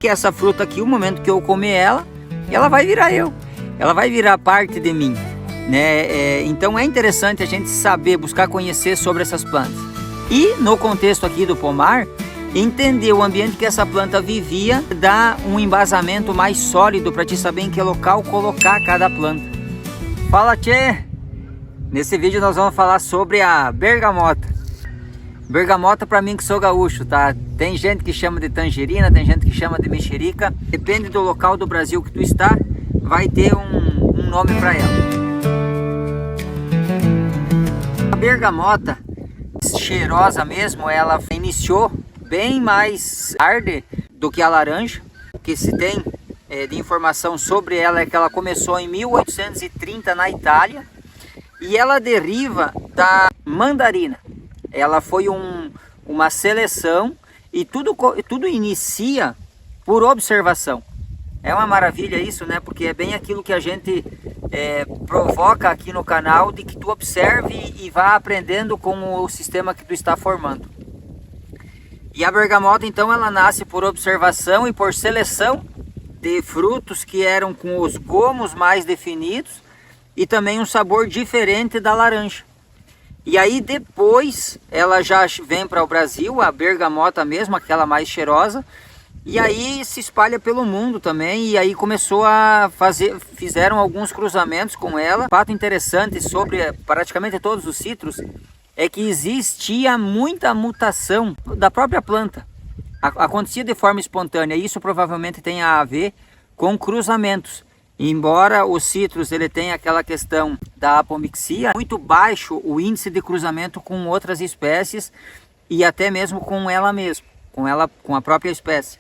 Que essa fruta aqui, o momento que eu comer ela vai virar eu. Ela vai virar parte de mim, né? Então é interessante a gente saber, buscar conhecer sobre essas plantas. E no contexto aqui do pomar, entender o ambiente que essa planta vivia, dá um embasamento mais sólido para te saber em que local colocar cada planta. Fala, tchê! Nesse vídeo nós vamos falar sobre a bergamota. Bergamota, para mim que sou gaúcho, tá? Tem gente que chama de tangerina, tem gente que chama de mexerica. Depende do local do Brasil que tu está, vai ter um nome para ela. A bergamota, cheirosa mesmo, ela iniciou bem mais tarde do que a laranja. O que se tem de informação sobre ela é que ela começou em 1830 na Itália e ela deriva da mandarina. Ela foi uma seleção e tudo inicia por observação. É uma maravilha isso, né? Porque é bem aquilo que a gente provoca aqui no canal, de que tu observe e vá aprendendo com o sistema que tu está formando. E a bergamota, então, ela nasce por observação e por seleção de frutos que eram com os gomos mais definidos e também um sabor diferente da laranja. E aí depois ela já vem para o Brasil, a bergamota mesmo, aquela mais cheirosa, e aí se espalha pelo mundo também, e aí começou a fizeram alguns cruzamentos com ela. Fato interessante sobre praticamente todos os citros é que existia muita mutação da própria planta. Acontecia de forma espontânea, e isso provavelmente tem a ver com cruzamentos. Embora o citrus ele tenha aquela questão da apomixia, muito baixo o índice de cruzamento com outras espécies e até mesmo com ela mesma, com a própria espécie.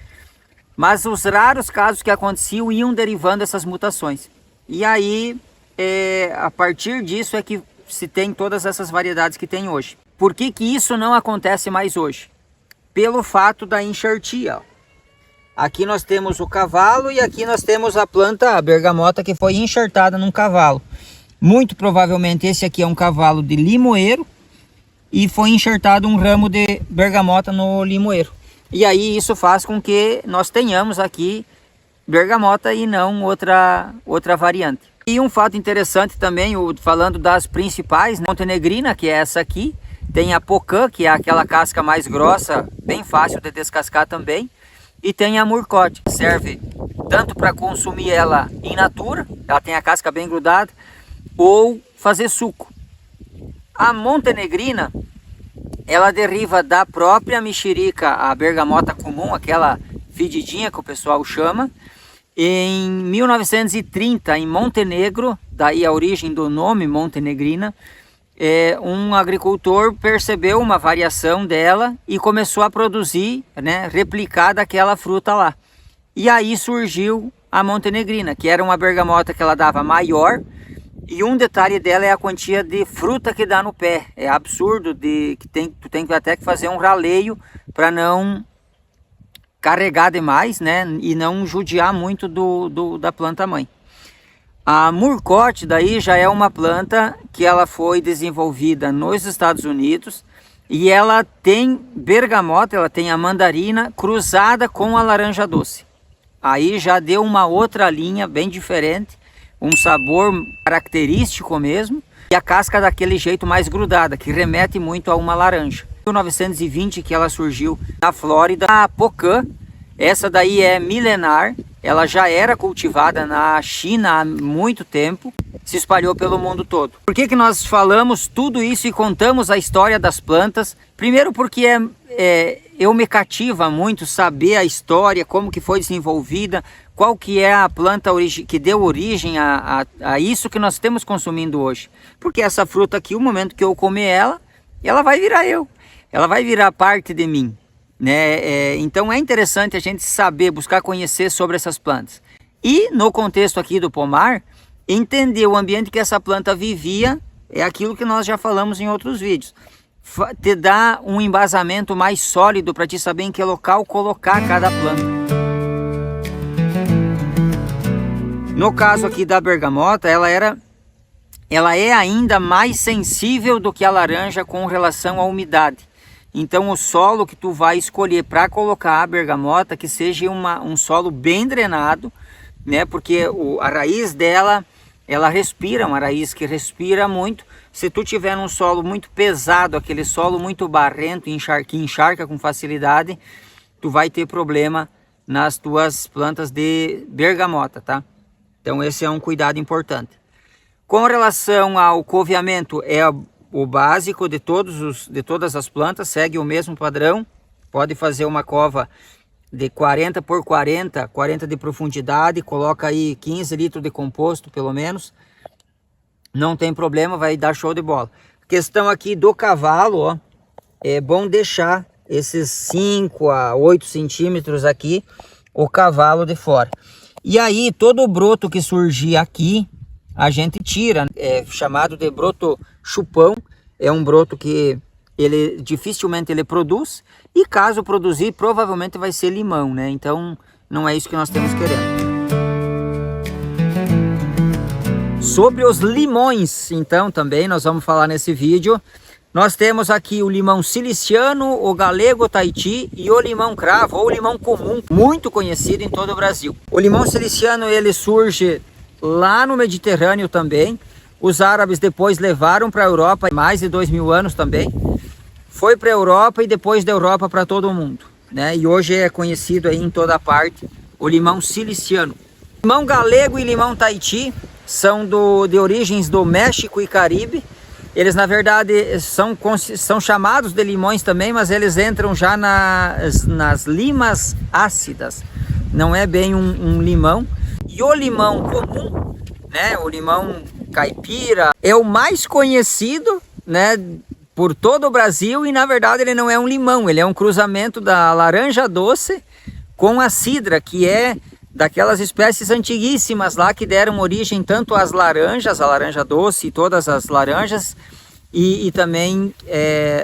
Mas os raros casos que aconteciam iam derivando essas mutações. E aí, a partir disso é que se tem todas essas variedades que tem hoje. Por que que isso não acontece mais hoje? Pelo fato da enxertia. Aqui nós temos o cavalo e aqui nós temos a planta, a bergamota, que foi enxertada num cavalo. Muito provavelmente esse aqui é um cavalo de limoeiro e foi enxertado um ramo de bergamota no limoeiro. E aí isso faz com que nós tenhamos aqui bergamota e não outra variante. E um fato interessante também, falando das principais, né? Montenegrina, que é essa aqui, tem a pocã, que é aquela casca mais grossa, bem fácil de descascar também. E tem a murcote, que serve tanto para consumir ela in natura, ela tem a casca bem grudada, ou fazer suco. A montenegrina, ela deriva da própria mexerica, a bergamota comum, aquela fedidinha que o pessoal chama. Em 1930, em Montenegro, daí a origem do nome montenegrina, um agricultor percebeu uma variação dela e começou a produzir, né, replicar daquela fruta lá. E aí surgiu a montenegrina, que era uma bergamota que ela dava maior, e um detalhe dela é a quantia de fruta que dá no pé. É absurdo, tu tem até que fazer um raleio para não carregar demais, né, e não judiar muito da planta mãe. A murcote daí já é uma planta que ela foi desenvolvida nos Estados Unidos e ela tem bergamota, ela tem a mandarina cruzada com a laranja doce. Aí já deu uma outra linha bem diferente, um sabor característico mesmo, e a casca daquele jeito mais grudada, que remete muito a uma laranja. Em 1920 que ela surgiu na Flórida. A pocã, essa daí é milenar. Ela já era cultivada na China há muito tempo, se espalhou pelo mundo todo. Por que que nós falamos tudo isso e contamos a história das plantas? Primeiro porque eu me cativa muito saber a história, como que foi desenvolvida, qual que é a planta que deu origem a isso que nós estamos consumindo hoje. Porque essa fruta aqui, o momento que eu comer ela vai virar eu, ela vai virar parte de mim. Né? Então é interessante a gente saber, buscar conhecer sobre essas plantas. E no contexto aqui do pomar, entender o ambiente que essa planta vivia, é aquilo que nós já falamos em outros vídeos. Te dá um embasamento mais sólido para te saber em que local colocar cada planta. No caso aqui da bergamota, ela é ainda mais sensível do que a laranja com relação à umidade. Então o solo que tu vai escolher para colocar a bergamota, que seja um solo bem drenado, né? Porque a raiz dela, ela respira, uma raiz que respira muito. Se tu tiver num solo muito pesado, aquele solo muito barrento, que encharca com facilidade, tu vai ter problema nas tuas plantas de bergamota, tá? Então esse é um cuidado importante. Com relação ao coveamento, é o básico de todas as plantas, segue o mesmo padrão. Pode fazer uma cova de 40 por 40, 40 de profundidade, coloca aí 15 litros de composto pelo menos. Não tem problema, vai dar show de bola. Questão aqui do cavalo, ó, é bom deixar esses 5 a 8 centímetros aqui, o cavalo de fora. E aí todo o broto que surgir aqui, a gente tira, é chamado de broto chupão. É um broto que dificilmente ele produz, e caso produzir, provavelmente vai ser limão, né? Então não é isso que nós temos querendo. Sobre os limões, então, também nós vamos falar nesse vídeo. Nós temos aqui o limão siliciano, o galego Tahiti e o limão cravo, ou limão comum, muito conhecido em todo o Brasil. O limão siliciano, ele surge lá no Mediterrâneo também. Os árabes depois levaram para a Europa, mais de 2000 anos também. Foi para a Europa e depois da Europa para todo o mundo, né? E hoje é conhecido aí em toda parte o limão siliciano. Limão galego e limão Tahiti são de origens do México e Caribe. Eles na verdade são chamados de limões também, mas eles entram já nas limas ácidas. Não é bem um limão. E o limão comum, né, o limão caipira, é o mais conhecido, né, por todo o Brasil, e na verdade ele não é um limão, ele é um cruzamento da laranja doce com a cidra, que é daquelas espécies antiguíssimas lá que deram origem tanto às laranjas, a laranja doce e todas as laranjas, e também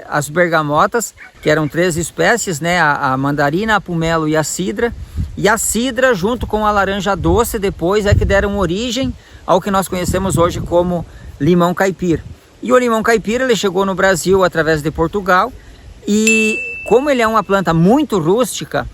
as bergamotas, que eram 3 espécies, né, a mandarina, a pomelo e a cidra. E a cidra junto com a laranja doce depois é que deram origem ao que nós conhecemos hoje como limão caipira. E o limão caipira, ele chegou no Brasil através de Portugal, e como ele é uma planta muito rústica,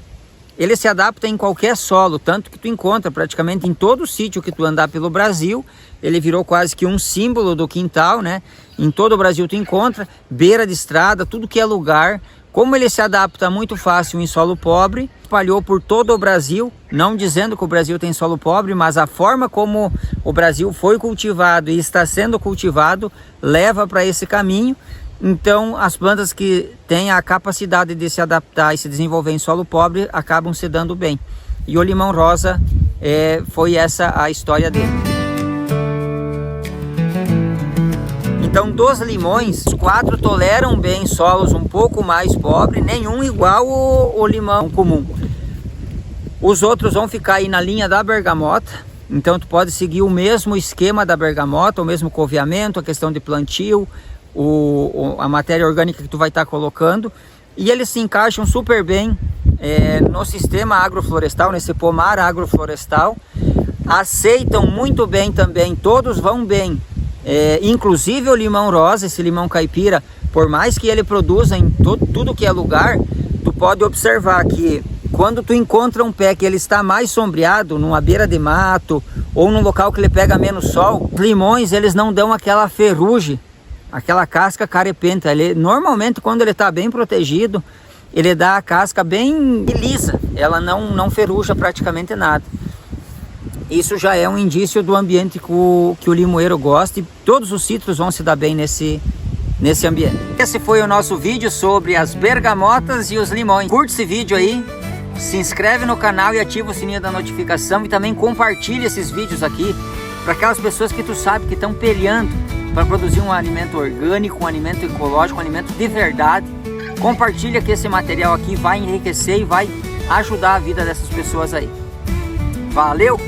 ele se adapta em qualquer solo, tanto que tu encontra praticamente em todo sítio que tu andar pelo Brasil. Ele virou quase que um símbolo do quintal, né? Em todo o Brasil tu encontra, beira de estrada, tudo que é lugar. Como ele se adapta muito fácil em solo pobre, espalhou por todo o Brasil, não dizendo que o Brasil tem solo pobre, mas a forma como o Brasil foi cultivado e está sendo cultivado leva para esse caminho. Então as plantas que têm a capacidade de se adaptar e se desenvolver em solo pobre acabam se dando bem. E o limão rosa foi essa a história dele. Então dos limões, os 4 toleram bem solos um pouco mais pobres, nenhum igual o limão comum. Os outros vão ficar aí na linha da bergamota, então tu pode seguir o mesmo esquema da bergamota, o mesmo coveamento, a questão de plantio, a matéria orgânica que tu vai estar colocando, e eles se encaixam super bem no sistema agroflorestal, nesse pomar agroflorestal. Aceitam muito bem também, todos vão bem. Inclusive o limão rosa, esse limão caipira, por mais que ele produza em tudo que é lugar, tu pode observar que quando tu encontra um pé que ele está mais sombreado, numa beira de mato ou num local que ele pega menos sol, os limões eles não dão aquela ferrugem, aquela casca carepenta. Normalmente quando ele está bem protegido, ele dá a casca bem lisa, ela não ferruja praticamente nada. Isso já é um indício do ambiente que o limoeiro gosta, e todos os citros vão se dar bem nesse ambiente. Esse foi o nosso vídeo sobre as bergamotas e os limões. Curte esse vídeo aí, se inscreve no canal e ativa o sininho da notificação, e também compartilha esses vídeos aqui para aquelas pessoas que tu sabe que estão peleando para produzir um alimento orgânico, um alimento ecológico, um alimento de verdade. Compartilha que esse material aqui vai enriquecer e vai ajudar a vida dessas pessoas aí. Valeu!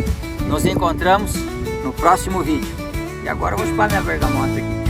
Nos encontramos no próximo vídeo. E agora eu vou chupar minha bergamota aqui.